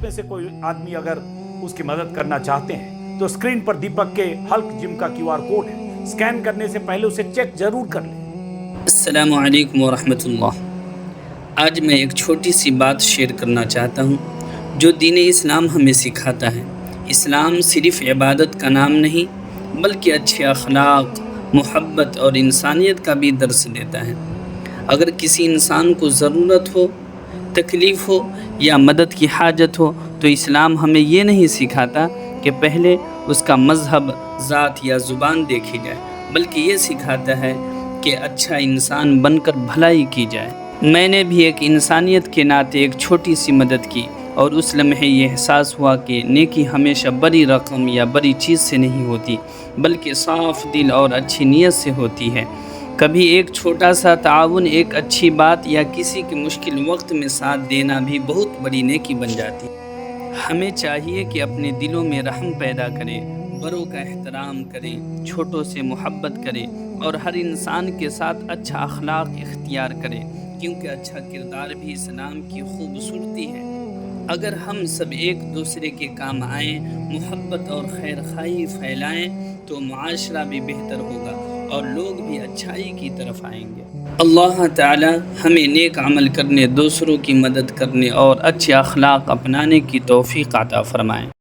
آپ میں سے کوئی آدمی اگر اس کی مدد کرنا چاہتے ہیں تو اسکرین پر دیپک کے ہلک جم کا QR کوڈ ہے، اسکین کرنے سے پہلے اسے چیک ضرور کر لیں۔ السلام علیکم ورحمۃ اللہ۔ آج میں ایک چھوٹی سی بات شیئر کرنا چاہتا ہوں جو دین اسلام ہمیں سکھاتا ہے۔ اسلام صرف عبادت کا نام نہیں بلکہ اچھے اخلاق، محبت اور انسانیت کا بھی درس دیتا ہے۔ اگر کسی انسان کو ضرورت ہو، تکلیف ہو یا مدد کی حاجت ہو تو اسلام ہمیں یہ نہیں سکھاتا کہ پہلے اس کا مذہب، ذات یا زبان دیکھی جائے، بلکہ یہ سکھاتا ہے کہ اچھا انسان بن کر بھلائی کی جائے۔ میں نے بھی ایک انسانیت کے ناطے ایک چھوٹی سی مدد کی اور اس لمحے یہ احساس ہوا کہ نیکی ہمیشہ بڑی رقم یا بڑی چیز سے نہیں ہوتی بلکہ صاف دل اور اچھی نیت سے ہوتی ہے۔ کبھی ایک چھوٹا سا تعاون، ایک اچھی بات یا کسی کے مشکل وقت میں ساتھ دینا بھی بہت بڑی نیکی بن جاتی ہے۔ ہمیں چاہیے کہ اپنے دلوں میں رحم پیدا کریں، بڑوں کا احترام کریں، چھوٹوں سے محبت کریں اور ہر انسان کے ساتھ اچھا اخلاق اختیار کریں، کیونکہ اچھا کردار بھی اسلام کی خوبصورتی ہے۔ اگر ہم سب ایک دوسرے کے کام آئیں، محبت اور خیر خواہی پھیلائیں تو معاشرہ بھی بہتر ہوگا اور لوگ بھی اچھائی کی طرف آئیں گے۔ اللہ تعالی ہمیں نیک عمل کرنے، دوسروں کی مدد کرنے اور اچھے اخلاق اپنانے کی توفیق عطا فرمائیں۔